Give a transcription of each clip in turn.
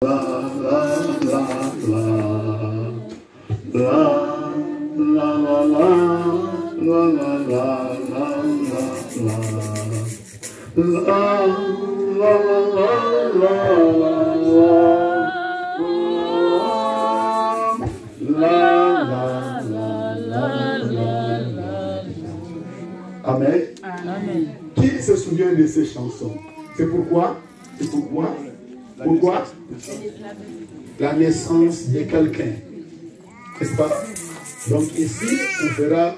Amen. Amen. Qui se souvient de ces chansons? C'est pourquoi? C'est pourquoi? Pourquoi? La naissance de quelqu'un. N'est-ce pas? Donc ici, on fera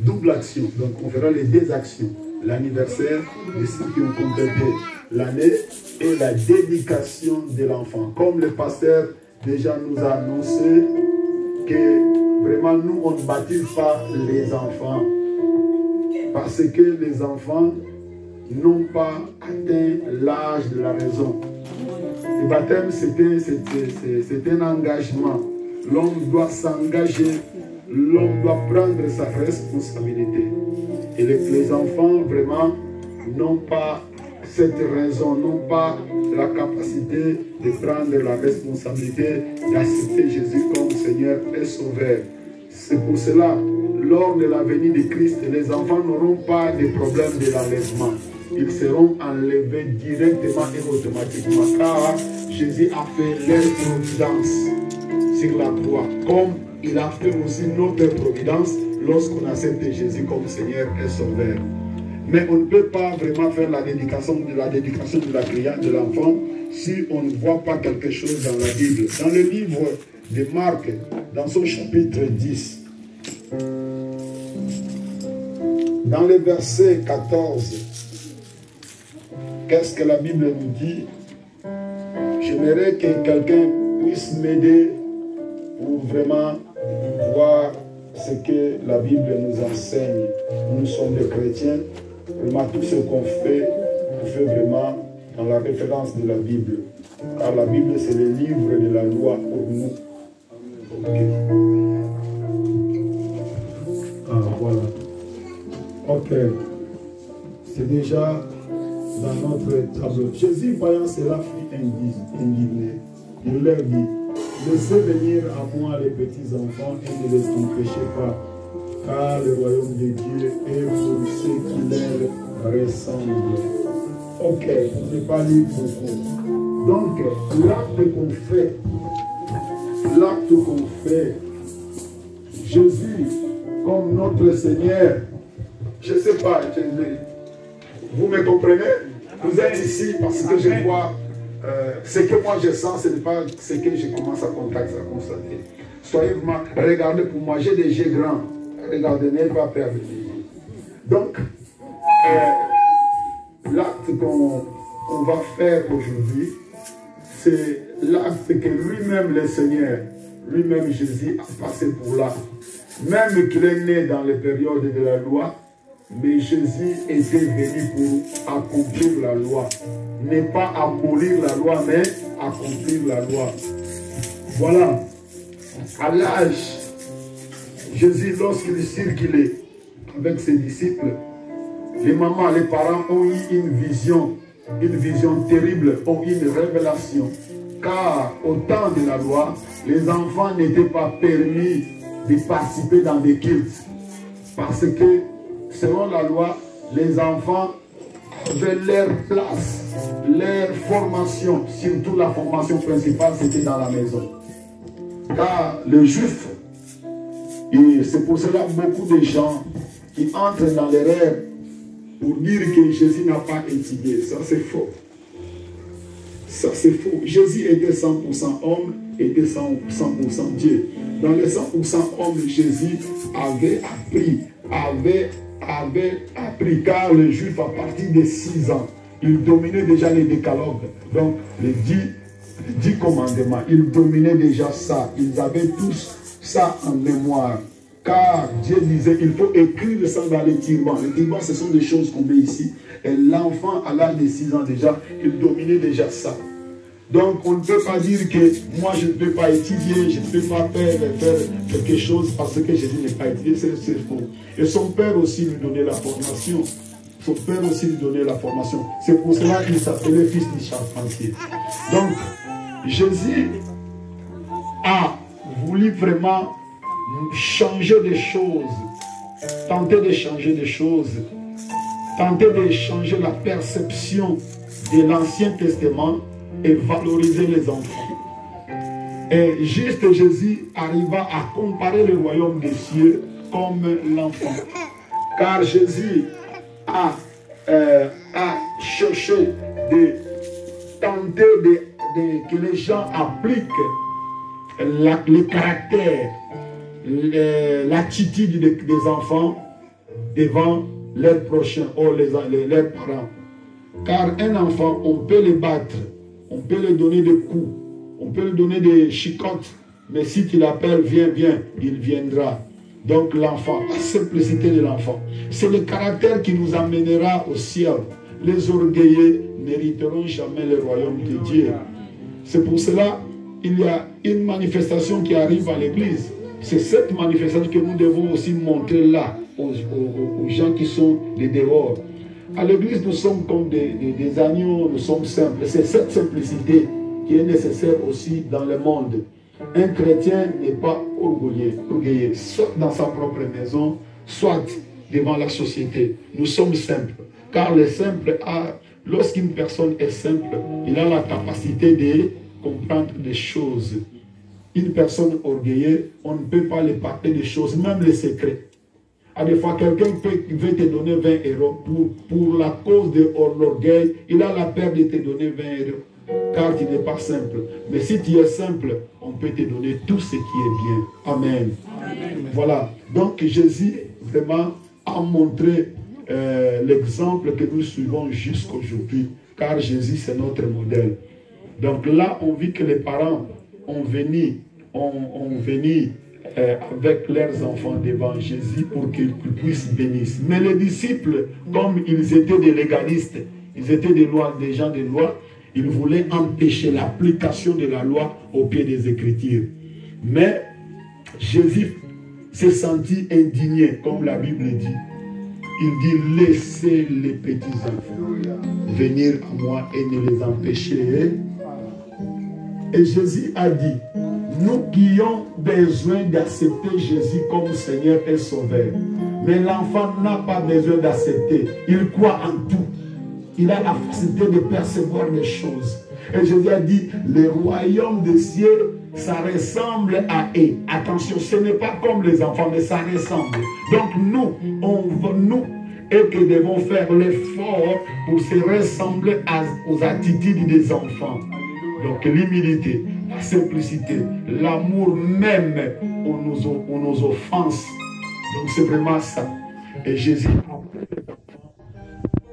double action. Donc on fera les deux actions. L'anniversaire de ceux qui ont complété l'année et la dédication de l'enfant. Comme le pasteur déjà nous a annoncé que vraiment nous, on ne baptise pas les enfants. Parce que les enfants n'ont pas atteint l'âge de la raison. Le baptême, c'est un engagement. L'homme doit s'engager, l'homme doit prendre sa responsabilité. Et les enfants, vraiment, n'ont pas cette raison, n'ont pas la capacité de prendre la responsabilité d'accepter Jésus comme Seigneur et Sauveur. C'est pour cela, lors de la venue de Christ, les enfants n'auront pas de problème de l'enlèvement. Ils seront enlevés directement et automatiquement, car Jésus a fait leur providence sur la croix, comme il a fait aussi notre providence lorsqu'on accepte Jésus comme Seigneur et Sauveur. Mais on ne peut pas vraiment faire la dédication de l'enfant si on ne voit pas quelque chose dans la Bible. Dans le livre de Marc, dans son chapitre 10, dans le verset 14, qu'est-ce que la Bible nous dit? J'aimerais que quelqu'un puisse m'aider pour vraiment voir ce que la Bible nous enseigne. Nous sommes des chrétiens. Vraiment, tout ce qu'on fait, on fait vraiment dans la référence de la Bible. Car la Bible, c'est le livre de la loi pour nous. Okay. Ah, voilà. Ok. C'est déjà dans notre tableau. Jésus, voyant cela, fut indigné. Il leur dit, laissez venir à moi les petits enfants et ne les empêchez pas, car le royaume de Dieu est pour ceux qui leur ressemblent. Ok, on ne peut pas lire beaucoup. Donc, l'acte qu'on fait, Jésus, comme notre Seigneur, je ne sais pas, vous me comprenez? Vous êtes ici parce que je vois ce que moi je sens, ce n'est pas ce que je commence à constater. Soyez vraiment, regardez pour moi, j'ai des yeux grands. Regardez, n'ayez pas peur de venir. Donc, l'acte qu'on va faire aujourd'hui, c'est l'acte que lui-même, le Seigneur, lui-même Jésus a passé pour là. Même qu'il est né dans les périodes de la loi, mais Jésus était venu pour accomplir la loi. Ne pas abolir la loi, mais accomplir la loi. Voilà. À l'âge, Jésus, lorsqu'il circulait avec ses disciples, les mamans, les parents ont eu une vision terrible, ont eu une révélation. Car au temps de la loi, les enfants n'étaient pas permis de participer dans des cultes. Parce que, selon la loi, les enfants avaient leur place, leur formation, surtout la formation principale, c'était dans la maison. Car les Juifs, et c'est pour cela beaucoup de gens qui entrent dans l'erreur pour dire que Jésus n'a pas étudié. Ça, c'est faux. Ça, c'est faux. Jésus était 100% homme, était 100% Dieu. Dans les 100% homme, Jésus avait appris, car les Juifs, à partir de 6 ans, ils dominaient déjà les décalogues. Donc, les 10 commandements, ils dominaient déjà ça. Ils avaient tous ça en mémoire. Car Dieu disait, il faut écrire ça dans les turbans. Les turbans, ce sont des choses qu'on met ici. Et l'enfant, à l'âge de 6 ans déjà, il dominait déjà ça. Donc, on ne peut pas dire que moi, je ne peux pas étudier, je ne peux pas faire quelque chose parce que Jésus n'est pas étudié. C'est faux. Et son père aussi lui donnait la formation. Son père aussi lui donnait la formation. C'est pour cela qu'il s'appelait fils du charpentier. Donc, Jésus a voulu vraiment changer des choses, tenter de changer des choses, tenter de changer la perception de l'Ancien Testament et valoriser les enfants. Et juste Jésus arriva à comparer le royaume des cieux comme l'enfant. Car Jésus a cherché de tenter que les gens appliquent le caractère, l'attitude des enfants devant leurs prochains ou leurs parents. Car un enfant, on peut le battre, on peut lui donner des coups, on peut lui donner des chicottes, mais si tu l'appelles, viens, viens, il viendra. Donc l'enfant, la simplicité de l'enfant, c'est le caractère qui nous amènera au ciel. Les orgueilleux n'hériteront jamais le royaume de Dieu. C'est pour cela qu'il y a une manifestation qui arrive à l'église. C'est cette manifestation que nous devons aussi montrer là, aux gens qui sont les dehors. À l'église, nous sommes comme des agneaux, nous sommes simples. C'est cette simplicité qui est nécessaire aussi dans le monde. Un chrétien n'est pas orgueilleux, soit dans sa propre maison, soit devant la société. Nous sommes simples. Car le simple, lorsqu'une personne est simple, il a la capacité de comprendre des choses. Une personne orgueilleuse, on ne peut pas lui parler des choses, même les secrets. À des fois, quelqu'un veut te donner 20 € pour la cause de l'orgueil, il a la peur de te donner 20 €, car tu n'es pas simple. Mais si tu es simple, on peut te donner tout ce qui est bien. Amen. Amen. Voilà. Donc Jésus vraiment a montré l'exemple que nous suivons jusqu'aujourd'hui, car Jésus c'est notre modèle. Donc là, on vit que les parents ont venu avec leurs enfants devant Jésus pour qu'ils puissent bénir. Mais les disciples, comme ils étaient des légalistes, ils étaient des gens de loi, ils voulaient empêcher l'application de la loi au pied des Écritures. Mais Jésus s'est senti indigné, comme la Bible dit. Il dit, laissez les petits enfants venir à moi et ne les empêchez. Et Jésus a dit, nous qui avons besoin d'accepter Jésus comme Seigneur et Sauveur. Mais l'enfant n'a pas besoin d'accepter. Il croit en tout. Il a la facilité de percevoir les choses. Et Jésus a dit, le royaume des cieux, ça ressemble à eux. Attention, ce n'est pas comme les enfants, mais ça ressemble. Donc nous et que devons faire l'effort pour se ressembler aux attitudes des enfants. Donc l'humilité, la simplicité, l'amour même aux nos offenses. Donc c'est vraiment ça. Et Jésus a pris les enfants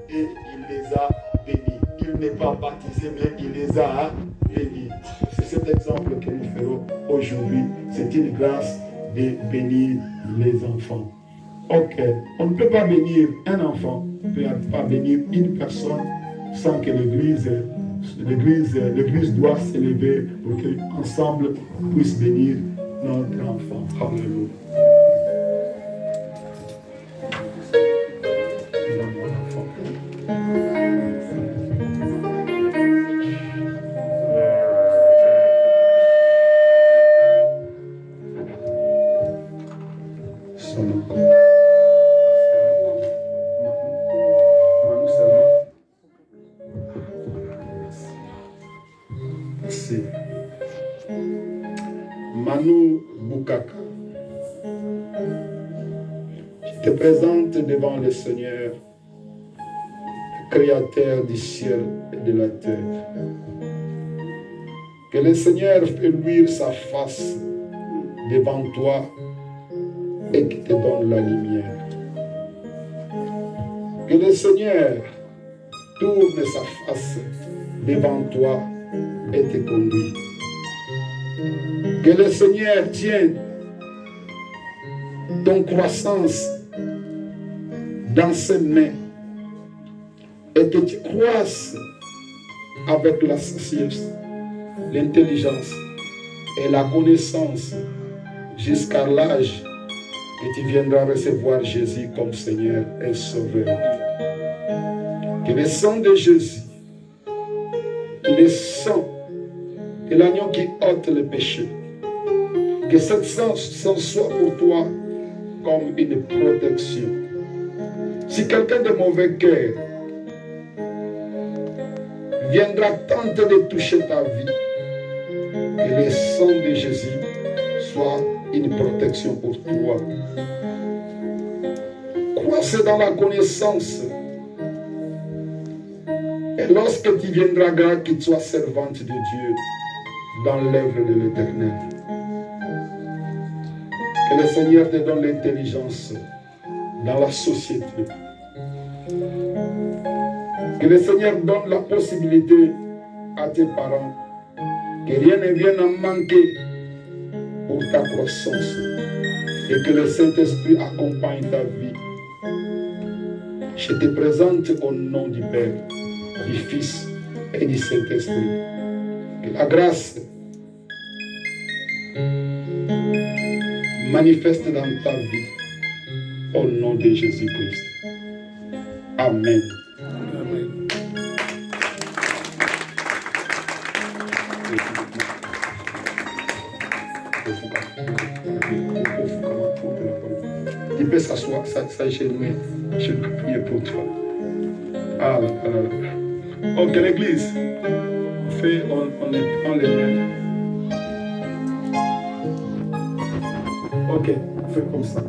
et il les a bénis. Il n'est pas baptisé, mais il les a bénis. C'est cet exemple que nous ferons aujourd'hui. C'est une grâce de bénir les enfants. Ok, on ne peut pas bénir un enfant, on ne peut pas bénir une personne sans que l'Église doit s'élever pour qu'ensemble puisse bénir notre enfant. Alléluia. Manu Bukaka, je te présente devant le Seigneur, le Créateur du ciel et de la terre. Que le Seigneur fait luire sa face devant toi et qu'il te donne la lumière. Que le Seigneur tourne sa face devant toi et te conduit. Que le Seigneur tienne ton croissance dans ses mains et que tu croisses avec la sagesse, l'intelligence et la connaissance jusqu'à l'âge que tu viendras recevoir Jésus comme Seigneur et Sauveur. Que le sang de Jésus, le sang et l'agneau qui ôte le péché. Que cette sang soit pour toi comme une protection. Si quelqu'un de mauvais cœur viendra tenter de toucher ta vie, que le sang de Jésus soit une protection pour toi. Crois dans la connaissance. Et lorsque tu viendras, grâce que tu sois servante de Dieu dans l'œuvre de l'Éternel. Que le Seigneur te donne l'intelligence dans la société. Que le Seigneur donne la possibilité à tes parents que rien ne vienne en manquer pour ta croissance et que le Saint-Esprit accompagne ta vie. Je te présente au nom du Père, du Fils et du Saint-Esprit. Que la grâce manifeste dans ta vie au nom de Jésus-Christ. Amen. Amen. Tu peux s'asseoir, ça chez nous. Je vais prier pour toi. Ah, ok, l'église. On prend les mains. Ok, on fait comme ça.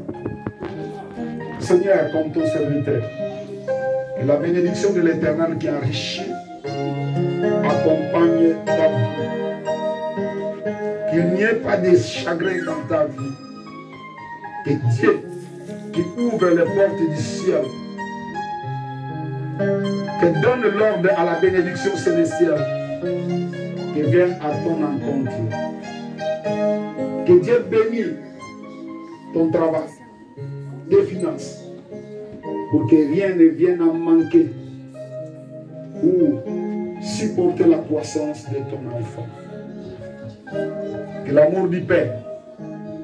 Seigneur, comme ton serviteur, que la bénédiction de l'Éternel qui enrichit accompagne ta vie. Qu'il n'y ait pas de chagrin dans ta vie. Que Dieu qui ouvre les portes du ciel, que donne l'ordre à la bénédiction célestielle, qui vienne à ton encontre. Que Dieu bénisse ton travail, tes finances, pour que rien ne vienne en manquer ou supporter la croissance de ton enfant. Que l'amour du Père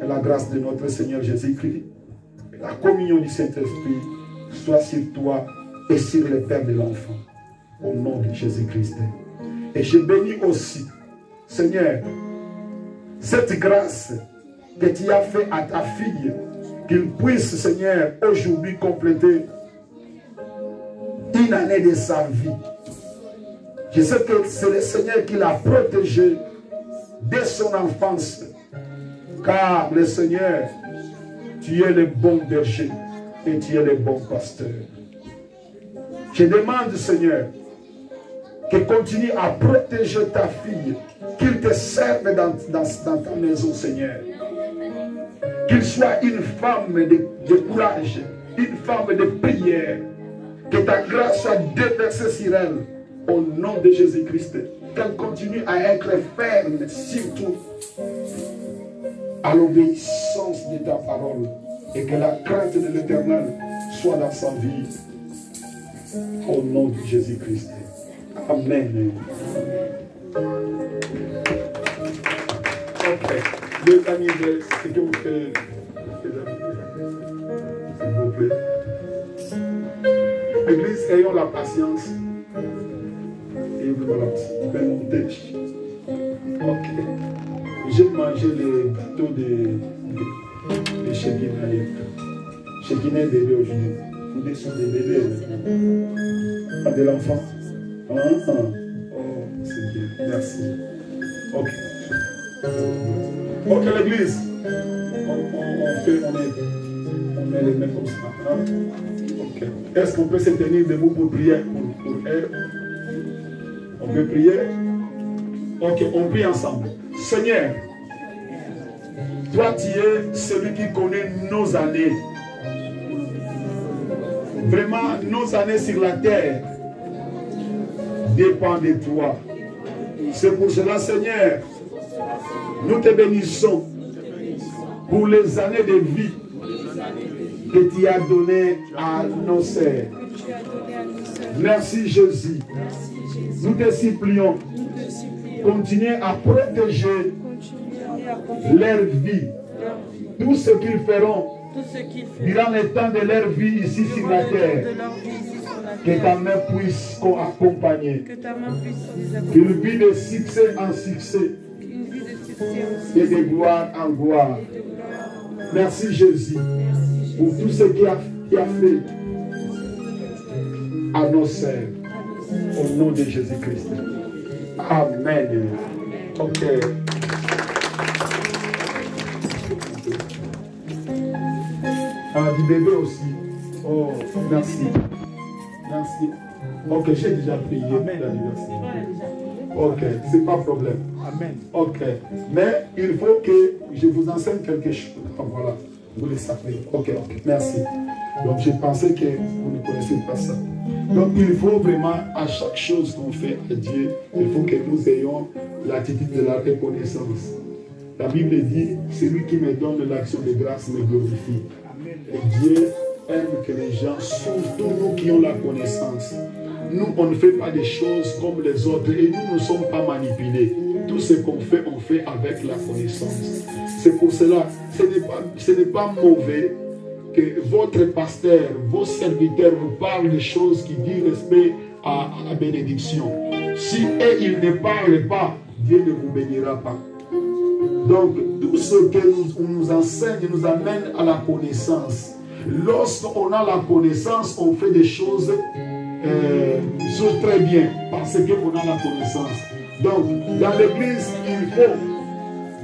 et la grâce de notre Seigneur Jésus-Christ, la communion du Saint-Esprit soit sur toi et sur le Père de l'enfant, au nom de Jésus-Christ. Et je bénis aussi, Seigneur, cette grâce que tu as fait à ta fille, qu'il puisse, Seigneur, aujourd'hui compléter une année de sa vie. Je sais que c'est le Seigneur qui l'a protégée dès son enfance, car le Seigneur, tu es le bon berger et tu es le bon pasteur. Je demande, Seigneur, que continue à protéger ta fille, qu'il te serve dans ta maison, Seigneur. Qu'il soit une femme de courage, une femme de prière, que ta grâce soit déversée sur elle, au nom de Jésus-Christ. Qu'elle continue à être ferme, surtout à l'obéissance de ta parole, et que la crainte de l'Éternel soit dans sa vie, au nom de Jésus-Christ. Amen. Ok. Les amis, ce que vous faites, s'il vous plaît. L'église, ayons la patience. Et voilà, vous pouvez monter. Ok. J'ai mangé les gâteaux de Shekinah. Shekinah bébé aujourd'hui. Vous descendez des bébés. Pas de l'enfant. Oh, c'est bien. Merci. Ok. Ok, l'église. On met les mains comme ça. Hein? Ok. Est-ce qu'on peut se tenir debout pour prier pour elle? On peut prier? Ok, on prie ensemble. Seigneur, toi tu es celui qui connaît nos années. Vraiment, nos années sur la terre dépendent de toi. C'est pour cela, Seigneur, nous te bénissons pour les années de vie que tu as données à nos sœurs. Merci Jésus. Nous te supplions, continuez à protéger leur vie, tout ce qu'ils feront durant le temps de leur vie ici sur la terre. Que ta main puisse accompagner. Qu'ils vivent de succès en succès. et de gloire en gloire. Merci Jésus pour tout ce qu'il a fait à nos sœurs. Au nom de Jésus-Christ. Amen. Ok. Ah, du bébé aussi. Oh, merci. Merci. Ok, j'ai déjà prié l'anniversaire. Ok, c'est pas problème. Amen. Ok. Mais il faut que je vous enseigne quelque chose. Voilà. Vous le savez. Ok, ok. Merci. Donc, je pensais que vous ne connaissez pas ça. Donc, il faut vraiment, à chaque chose qu'on fait à Dieu, il faut que nous ayons l'attitude de la reconnaissance. La Bible dit, celui qui me donne l'action de grâce me glorifie. Et Dieu aime que les gens, surtout nous qui ont la connaissance, nous, on ne fait pas des choses comme les autres et nous ne sommes pas manipulés. Tout ce qu'on fait, on fait avec la connaissance. C'est pour cela, ce n'est pas mauvais que votre pasteur, vos serviteurs vous parlent des choses qui disent respect à la bénédiction. Si eux, ils ne parlent pas, Dieu ne vous bénira pas. Donc, tout ce que nous enseigne nous amène à la connaissance. Lorsqu'on a la connaissance, on fait des choses très bien parce qu'on a la connaissance. Donc, dans l'église, il faut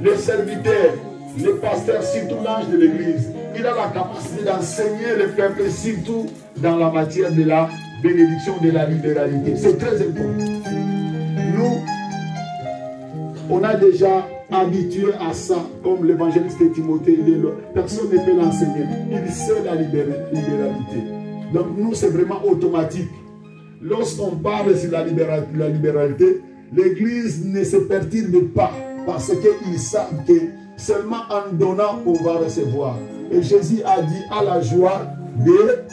les serviteurs, les pasteurs, surtout l'ange de l'église, il a la capacité d'enseigner le peuple, surtout dans la matière de la bénédiction, de la libéralité. C'est très important. Nous, on a déjà habitué à ça, comme l'évangéliste Timothée, personne ne peut l'enseigner. Il sait la libéralité. Donc nous, c'est vraiment automatique. Lorsqu'on parle sur la libéralité, l'Église ne se perturbe pas parce qu'ils savent que seulement en donnant, on va recevoir. Et Jésus a dit à la joie de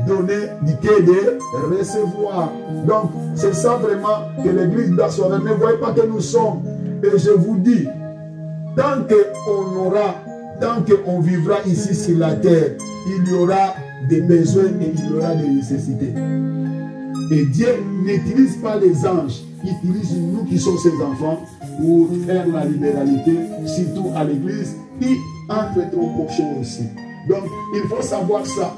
donner, dit de recevoir. Donc, c'est ça vraiment que l'Église doit se faire. Ne voyez pas que nous sommes. Et je vous dis, tant qu'on vivra ici sur la terre, il y aura des besoins et il y aura des nécessités. Et Dieu n'utilise pas les anges, il utilise nous qui sommes ses enfants pour faire la libéralité, surtout à l'église, et entre nos prochains aussi. Donc, il faut savoir ça.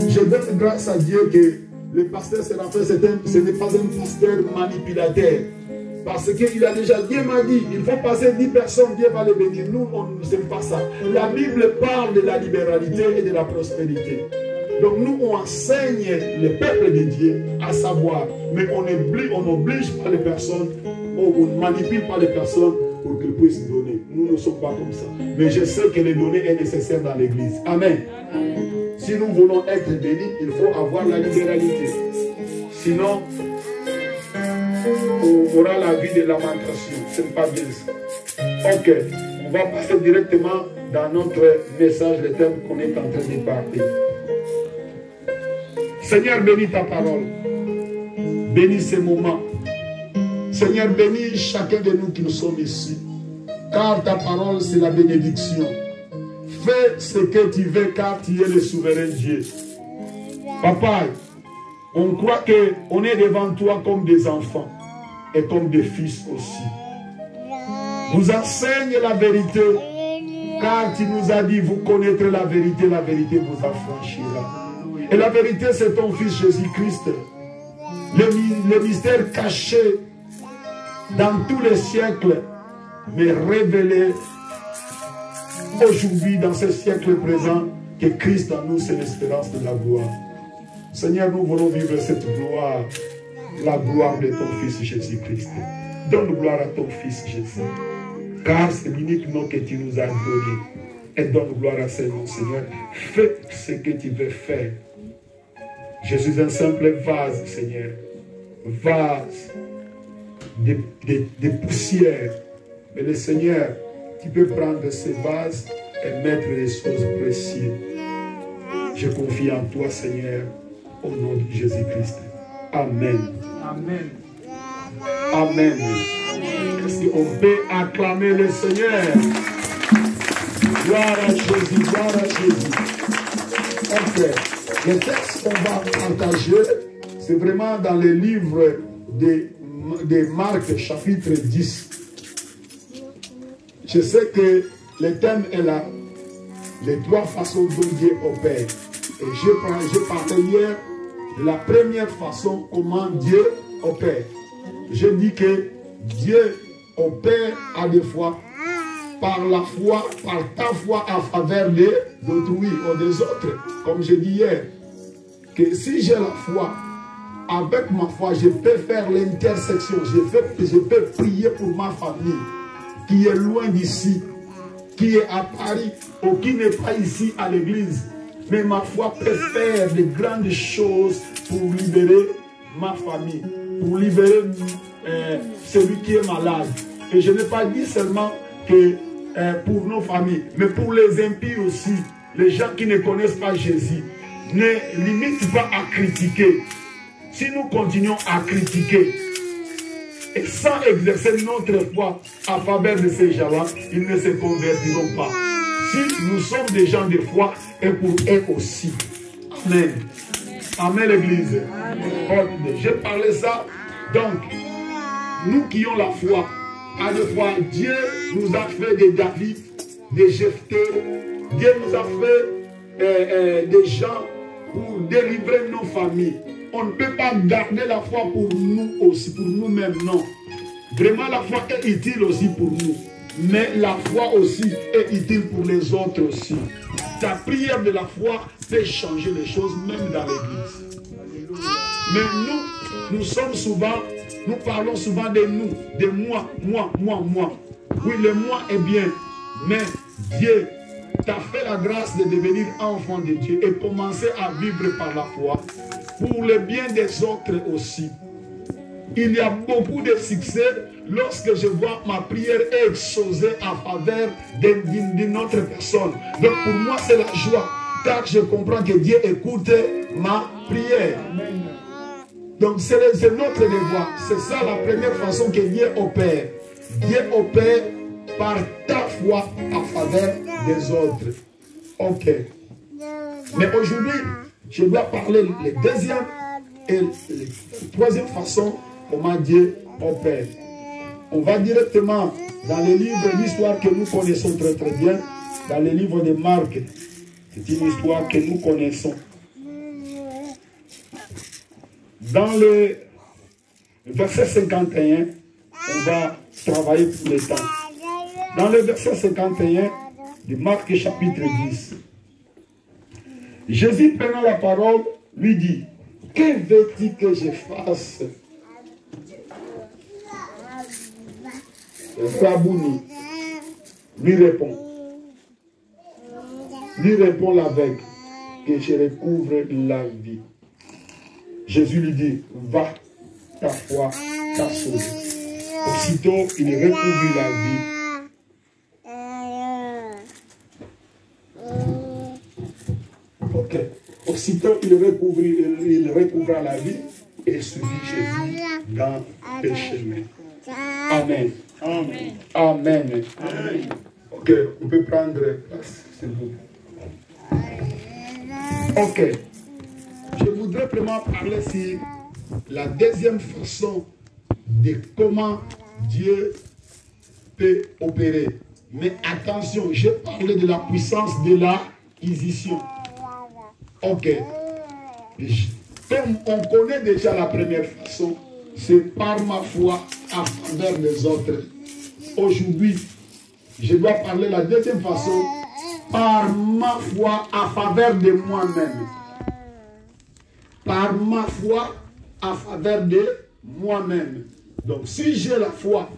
Je donne grâce à Dieu que le pasteur Séraphin, ce n'est pas un pasteur manipulateur. Parce qu'il a déjà, Dieu m'a dit, il faut passer 10 personnes, Dieu va les bénir. Nous, on ne sait pas ça. La Bible parle de la libéralité et de la prospérité. Donc nous, on enseigne le peuple de Dieu à savoir. Mais on n'oblige pas les personnes, on ne manipule pas les personnes pour qu'ils puissent donner. Nous ne sommes pas comme ça. Mais je sais que les données est nécessaire dans l'église. Amen. Si nous voulons être bénis, il faut avoir la libéralité. Sinon, on aura la vie de lamentation. Ce n'est pas bien ça. Ok, on va passer directement dans notre message, le thème qu'on est en train de parler. Seigneur, bénis ta parole. Bénis ces moments. Seigneur, bénis chacun de nous qui nous sommes ici. Car ta parole, c'est la bénédiction. Fais ce que tu veux, car tu es le souverain Dieu. Papa, on croit qu'on est devant toi comme des enfants et comme des fils aussi. Nous enseigne la vérité, car tu nous as dit, vous connaîtrez la vérité vous affranchira. Et la vérité, c'est ton Fils Jésus-Christ. Le mystère caché dans tous les siècles, mais révélé aujourd'hui, dans ce siècle présent, que Christ en nous, c'est l'espérance de la gloire. Seigneur, nous voulons vivre cette gloire, la gloire de ton Fils Jésus-Christ. Donne gloire à ton Fils Jésus, car c'est l'unique nom que tu nous as donné. Et donne gloire à ce nom, Seigneur. Fais ce que tu veux faire. Je suis un simple vase, Seigneur. Vase de poussière. Mais le Seigneur, tu peux prendre ce vase et mettre les choses précieuses. Je confie en toi, Seigneur, au nom de Jésus-Christ. Amen. Amen. Amen. Est-ce qu'on peut acclamer le Seigneur? Gloire à Jésus, gloire à Jésus. Ok. Le texte qu'on va partager, c'est vraiment dans le livre de Marc, chapitre 10. Je sais que le thème est là. Les trois façons dont Dieu opère. Et je parlais hier de la première façon comment Dieu opère. Je dis que Dieu opère à des fois par la foi, par ta foi en faveur d'autrui ou des autres. Comme je dis hier, que si j'ai la foi, avec ma foi, je peux faire l'intersection. Je peux prier pour ma famille qui est loin d'ici, qui est à Paris ou qui n'est pas ici à l'église. Mais ma foi peut faire de grandes choses pour libérer ma famille, pour libérer celui qui est malade. Et je n'ai pas dit seulement que pour nos familles, mais pour les impies aussi, les gens qui ne connaissent pas Jésus. Ne limite pas à critiquer. Si nous continuons à critiquer et sans exercer notre foi en faveur de ces gens-là, ils ne se convertiront pas. Si nous sommes des gens de foi, et pour eux aussi. Amen. Amen, l'Église. J'ai parlé ça. Donc, nous qui avons la foi, à la fois, Dieu nous a fait des David, des Jephthé. Dieu nous a fait des gens pour délivrer nos familles. On ne peut pas garder la foi pour nous aussi, pour nous-mêmes, non. Vraiment, la foi est utile aussi pour nous. Mais la foi aussi est utile pour les autres aussi. Ta prière de la foi peut changer les choses, même dans l'église. Mais nous sommes souvent, nous parlons souvent de nous, de moi. Oui, le moi est bien, mais Dieu t'a fait la grâce de devenir enfant de Dieu et commencer à vivre par la foi pour le bien des autres aussi. Il y a beaucoup de succès lorsque je vois ma prière exaucée en faveur d'une autre personne. Donc pour moi c'est la joie, car je comprends que Dieu écoute ma prière. Donc c'est notre devoir. C'est ça la première façon que Dieu opère. Dieu opère par ta foi en faveur des autres. Ok. Mais aujourd'hui, je dois parler les deuxième et la troisième façon comment Dieu opère. On va directement dans les livres d'histoire que nous connaissons très très bien, dans les livres de Marc. C'est une histoire que nous connaissons. Dans le verset 51, on va travailler pour le temps. Dans le verset 51 de Marc chapitre 10, Jésus prenant la parole lui dit, « Que veux-tu que je fasse ?» Rabouni lui répond l'aveugle, que je recouvre la vie. Jésus lui dit, va, ta foi t'a sauvé. Aussitôt, il recouvre la vie. Ok. Aussitôt, il recouvra la vie et suivit Jésus dans le chemin. Amen. Amen. Amen. Amen. Ok, on peut prendre place, s'il vous plaît. Ok. Je voudrais vraiment parler sur la deuxième façon de comment Dieu peut opérer. Mais attention, j'ai parlé de la puissance de l'acquisition. Ok. Comme on connaît déjà la première façon, c'est par ma foi en faveur des autres. Aujourd'hui, je dois parler la deuxième façon, par ma foi en faveur de moi-même. Par ma foi en faveur de moi-même. Donc, si j'ai la foi,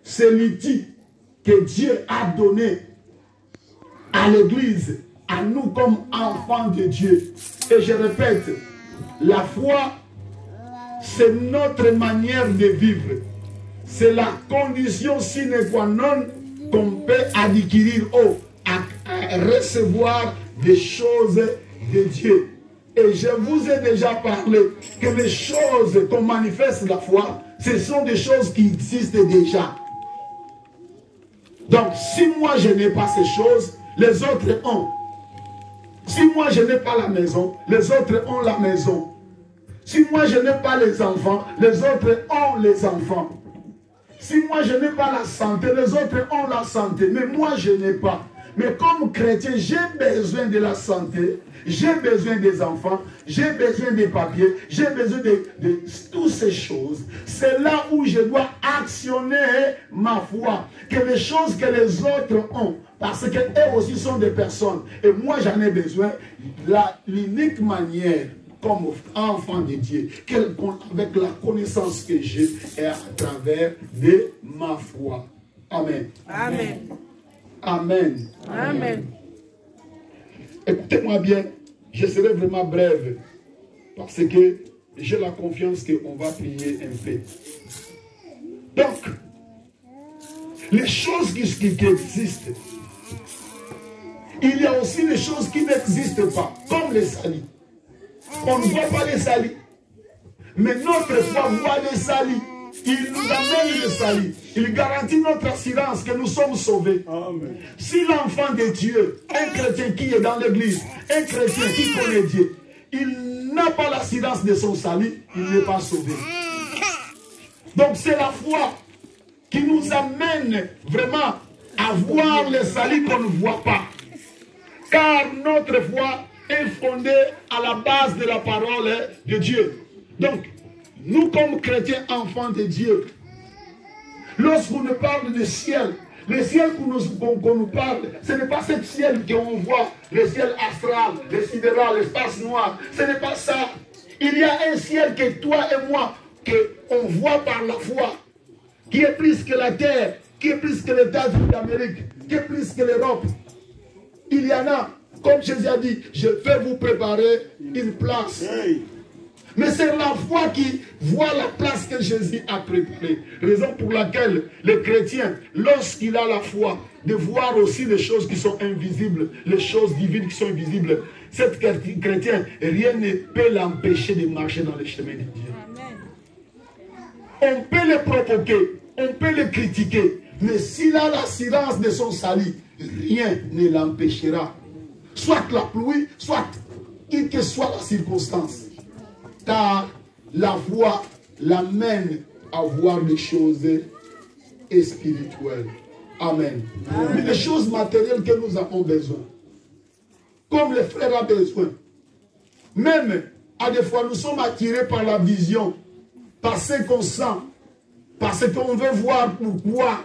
c'est l'outil que Dieu a donné à l'Église, à nous comme enfants de Dieu. Et je répète, la foi, c'est notre manière de vivre. C'est la condition sine qua non qu'on peut acquérir ou à recevoir des choses de Dieu. Et je vous ai déjà parlé que les choses qu'on manifeste la foi, ce sont des choses qui existent déjà. Donc, si moi je n'ai pas ces choses, les autres ont. Si moi je n'ai pas la maison, les autres ont la maison. Si moi je n'ai pas les enfants, les autres ont les enfants. Si moi je n'ai pas la santé, les autres ont la santé, mais moi je n'ai pas. Mais comme chrétien, j'ai besoin de la santé, j'ai besoin des enfants, j'ai besoin des papiers, j'ai besoin de toutes ces choses. C'est là où je dois actionner ma foi. Que les choses que les autres ont, parce qu'eux aussi sont des personnes, et moi j'en ai besoin, l'unique manière, comme enfant de Dieu, avec la connaissance que j'ai, est à travers de ma foi. Amen. Amen. Amen. Amen. Écoutez-moi bien, je serai vraiment brève, parce que j'ai la confiance qu'on va prier un peu. Donc, les choses qui existent, il y a aussi les choses qui n'existent pas, comme les salis. On ne voit pas les salis, mais notre foi voit les salis. Il nous amène le salut. Il garantit notre assurance que nous sommes sauvés. Amen. Si l'enfant de Dieu, un chrétien qui est dans l'église, un chrétien qui connaît Dieu, il n'a pas l'assurance de son salut, il n'est pas sauvé. Donc c'est la foi qui nous amène vraiment à voir le salut qu'on ne voit pas. Car notre foi est fondée à la base de la parole de Dieu. Donc, nous, comme chrétiens, enfants de Dieu, lorsqu'on nous parle du ciel, le ciel qu'on nous parle, ce n'est pas ce ciel qu'on voit, le ciel astral, le sidéral, l'espace noir. Ce n'est pas ça. Il y a un ciel que toi et moi, qu'on voit par la foi, qui est plus que la terre, qui est plus que les États-Unis d'Amérique, qui est plus que l'Europe. Il y en a, comme Jésus a dit, je vais vous préparer une place. Hey. Mais c'est la foi qui voit la place que Jésus a préparée. Raison pour laquelle le chrétien, lorsqu'il a la foi, de voir aussi les choses qui sont invisibles, les choses divines qui sont invisibles, cet chrétien, rien ne peut l'empêcher de marcher dans les chemins de Dieu. On peut le provoquer, on peut le critiquer, mais s'il a l'assurance de son salut, rien ne l'empêchera. Soit la pluie, soit quelle que soit la circonstance. Car la foi l'amène à voir les choses spirituelles. Amen. Mais les choses matérielles que nous avons besoin, comme le frère a besoin, même à des fois nous sommes attirés par la vision, par ce qu'on sent, parce qu'on veut voir pourquoi.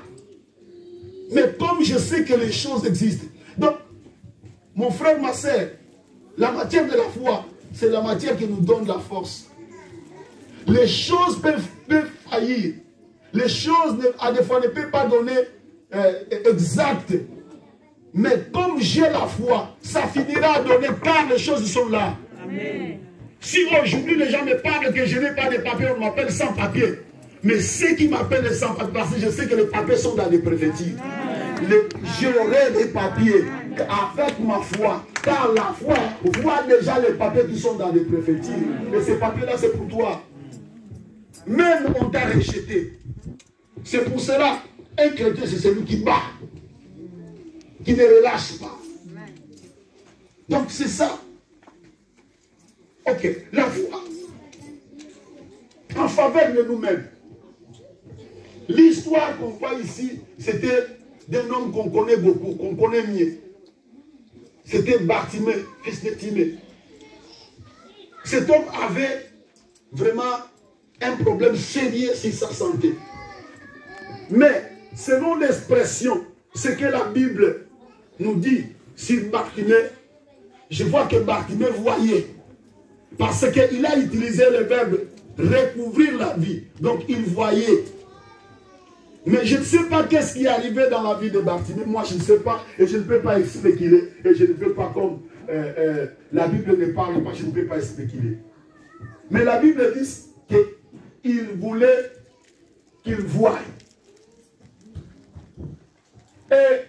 Mais comme je sais que les choses existent, donc mon frère, ma soeur, la matière de la foi, c'est la matière qui nous donne la force. Les choses peuvent faillir. Les choses, à des fois, ne peuvent pas donner exact. Mais comme j'ai la foi, ça finira à donner car les choses sont là. Amen. Si aujourd'hui les gens me parlent que je n'ai pas de papier, on m'appelle sans papier. Mais ceux qui m'appellent sans papier, parce que je sais que les papiers sont dans les préfectures. J'aurai des papiers avec ma foi. Car la foi voit déjà les papiers qui sont dans les préfectures. Et ces papiers-là, c'est pour toi. Même on t'a rejeté. C'est pour cela, un chrétien, c'est celui qui bat. Qui ne relâche pas. Donc c'est ça. Ok, la foi. En faveur de nous-mêmes. L'histoire qu'on voit ici, c'était d'un homme qu'on connaît beaucoup, qu'on connaît mieux. C'était Bartimée, fils de Timée. Cet homme avait vraiment un problème sérieux sur sa santé. Mais, selon l'expression, ce que la Bible nous dit sur Bartimée, je vois que Bartimée voyait. Parce qu'il a utilisé le verbe recouvrir la vie. Donc, il voyait. Mais je ne sais pas qu'est-ce qui est arrivé dans la vie de Bartimée. Moi, je ne sais pas et je ne peux pas spéculer. Et je ne peux pas, comme la Bible ne parle pas, je ne peux pas spéculer. Mais la Bible dit qu'il voulait qu'il voie. Et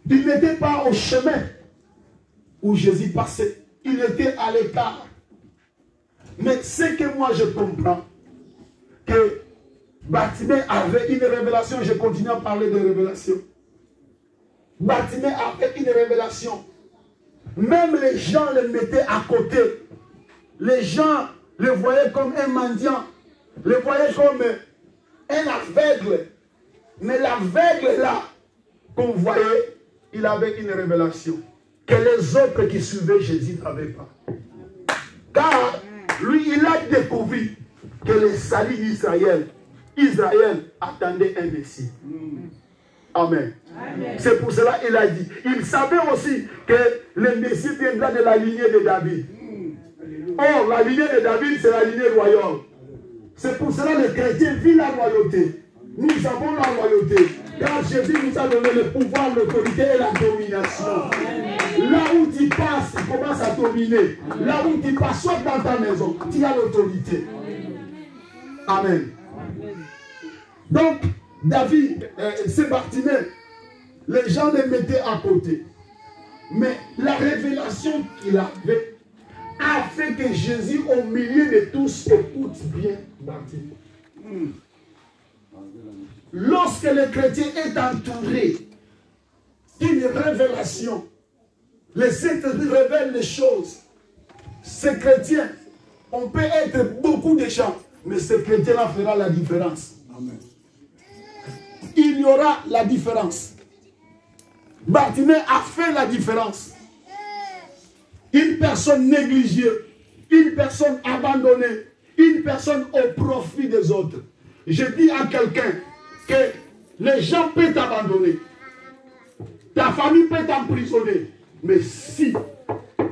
il n'était pas au chemin où Jésus passait. Il était à l'écart. Mais ce que moi je comprends, que Bartimée avait une révélation, je continue à parler de révélation. Bartimée avait une révélation. Même les gens le mettaient à côté. Les gens le voyaient comme un mendiant, le voyaient comme un aveugle. Mais l'aveugle là, qu'on voyait, il avait une révélation que les autres qui suivaient Jésus n'avaient pas. Car lui, il a découvert que le salut d'Israël, Israël attendait un Messie. Amen. C'est pour cela qu'il a dit. Il savait aussi que le Messie viendra de la lignée de David. Or, la lignée de David, c'est la lignée royale. C'est pour cela que les chrétiens vivent la royauté. Nous avons la royauté. Car Jésus nous a donné le pouvoir, l'autorité et la domination. Là où tu passes, tu commences à dominer. Là où tu passes, soit dans ta maison, tu as l'autorité. Amen. Donc, David, c'est Bartimée. Les gens les mettaient à côté. Mais la révélation qu'il avait a fait que Jésus, au milieu de tous, écoute bien Bartimée. Lorsque le chrétien est entouré d'une révélation, le Saint-Esprit révèle les choses. Ce chrétien, on peut être beaucoup de gens, mais ce chrétien-là fera la différence. Amen. Il y aura la différence. Bartimée a fait la différence. Une personne négligée, une personne abandonnée, une personne au profit des autres. Je dis à quelqu'un que les gens peuvent t'abandonner. Ta famille peut t'emprisonner. Mais si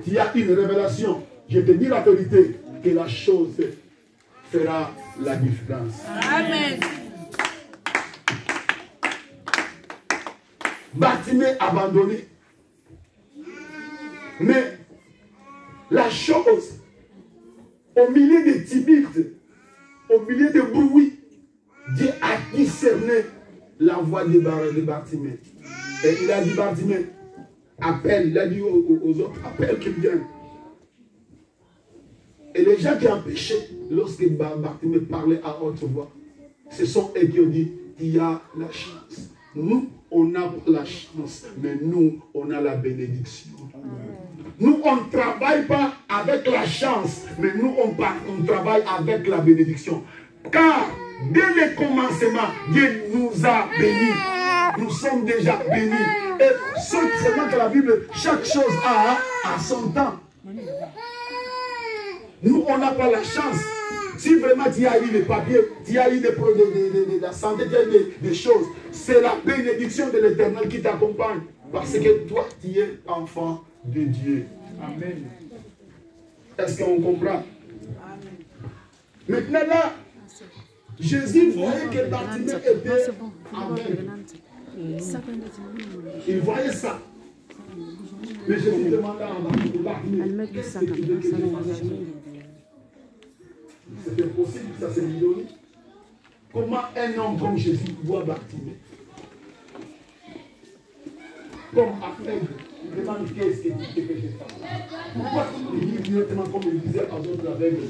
tu as une révélation, je te dis la vérité, que la chose fera la différence. Amen. Bartimée abandonné. Mais la chose, au milieu des timides, au milieu des bruits, Dieu a discerné la voix de Bartimée. Et il a dit, Bartimée, appelle, il a dit aux autres, appelle qu'ils viennent. Et les gens qui ont péché, lorsque Bartimée parlait à haute voix, ce sont eux qui ont dit, il y a la chance. Nous, on n'a pas la chance, mais nous, on a la bénédiction. Nous, on ne travaille pas avec la chance, mais nous, on travaille avec la bénédiction. Car, dès le commencement, Dieu nous a bénis. Nous sommes déjà bénis. Et seulement que la Bible, chaque chose a son temps. Nous, on n'a pas la chance. Si vraiment tu as eu les papiers, tu as eu de la santé, tu as eu des choses, c'est la bénédiction de l'Éternel qui t'accompagne. Parce que toi, tu es enfant de Dieu. Amen. Est-ce qu'on comprend? Amen. Maintenant là, Jésus voyait que Bartimée était aveugle. Il voyait ça. Mais Jésus demanda à Bartimée, qu'est-ce que tu veux que je fasse? C'était possible, ça c'est l'idée. Comment un homme comme Jésus voit Bartimée? Comme aveugle, il demande qu'est-ce que tu veux que je fasse? Pourquoi il dit directement comme il disait aux autres aveugles?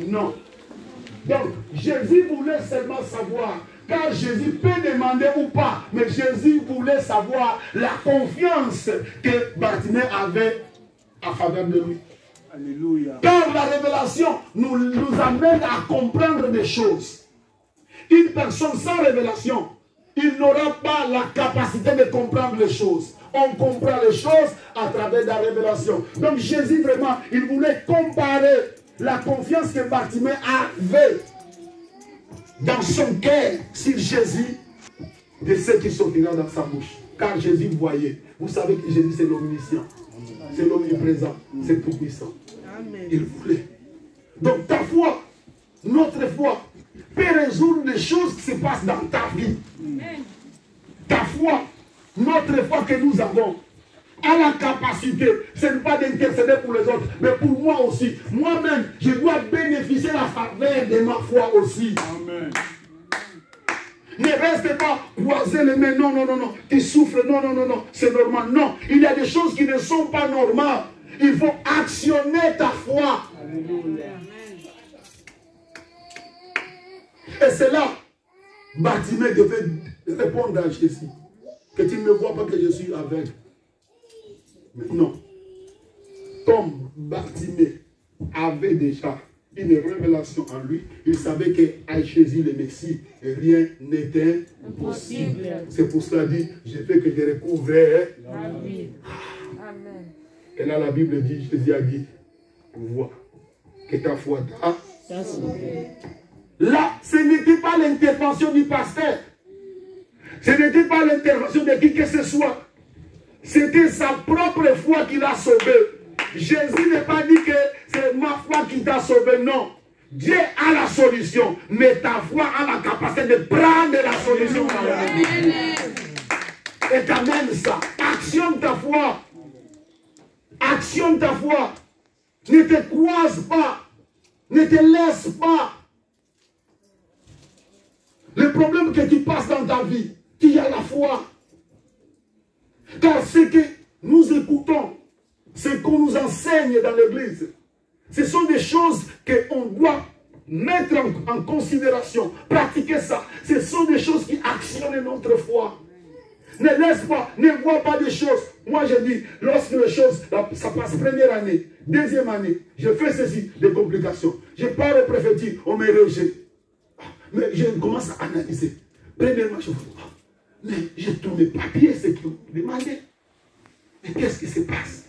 Non. Donc, Jésus voulait seulement savoir, car Jésus peut demander ou pas, mais Jésus voulait savoir la confiance que Bartimée avait en faveur de lui. Alléluia. Car la révélation nous amène à comprendre des choses. Une personne sans révélation, il n'aura pas la capacité de comprendre les choses. On comprend les choses à travers la révélation. Donc Jésus vraiment, il voulait comparer la confiance que Bartimée avait dans son cœur sur Jésus de ce qui sortira dans sa bouche. Car Jésus voyait. Vous savez que Jésus c'est l'omniscient. C'est l'omniprésent. C'est tout puissant. Il voulait. Donc ta foi, notre foi, peut résoudre les choses qui se passent dans ta vie. Ta foi, notre foi que nous avons, a la capacité, ce n'est pas d'intercéder pour les autres, mais pour moi aussi. Moi-même, je dois bénéficier de la faveur de ma foi aussi. Amen. Ne reste pas croiser les mains, non, non, non, non, tu souffres, non, non, non, non, c'est normal. Non, il y a des choses qui ne sont pas normales. Il faut actionner ta foi. Alléluia. Et c'est là, Bartimée devait répondre à Jésus. Que tu ne me vois pas que je suis aveugle. Mais non. Comme Bartimée avait déjà une révélation en lui. Il savait qu'à Jésus le Messie, rien n'était impossible. C'est pour cela qu'il dit, j'ai fait que j'ai recouvré la vie. Amen. Et là, la Bible dit, Jésus a dit, vois que ta foi t'a sauvé. Là, ce n'était pas l'intervention du pasteur. Ce n'était pas l'intervention de qui que ce soit. C'était sa propre foi qui l'a sauvé. Jésus n'a pas dit que c'est ma foi qui t'a sauvé. Non. Dieu a la solution. Mais ta foi a la capacité de prendre la solution. Et t'amène ça. Actionne ta foi. Actionne ta foi. Ne te croise pas. Ne te laisse pas. Le problème que tu passes dans ta vie, tu as la foi. Car ce que nous écoutons, ce qu'on nous enseigne dans l'église, ce sont des choses qu'on doit mettre en considération, pratiquer ça. Ce sont des choses qui actionnent notre foi. Ne laisse pas, ne vois pas des choses. Moi je dis, lorsque les choses, ça passe première année, deuxième année, je fais ceci, des complications. Je pars au préfecture, on me rejette. Mais je commence à analyser. Premièrement, je vois, mais j'ai tous mes papiers, ce qu'ils ont demandé. Mais qu'est-ce qui se passe?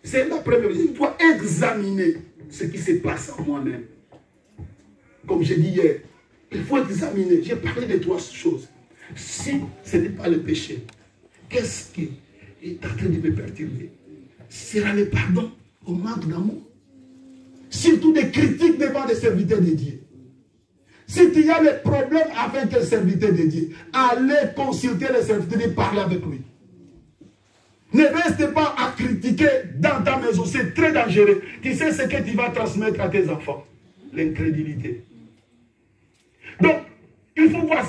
C'est la première chose. Je dois examiner ce qui se passe en moi-même. Comme j'ai dit hier, il faut examiner. J'ai parlé de trois choses. Si ce n'est pas le péché, qu'est-ce qui est en train de me perturber? Sera le pardon au manque d'amour. Surtout des critiques devant des serviteurs de Dieu. Si tu as des problèmes avec un serviteur de Dieu, allez consulter le serviteur et parler avec lui. Ne reste pas à critiquer dans ta maison, c'est très dangereux. Tu sais ce que tu vas transmettre à tes enfants? L'incrédulité. Donc, il faut voir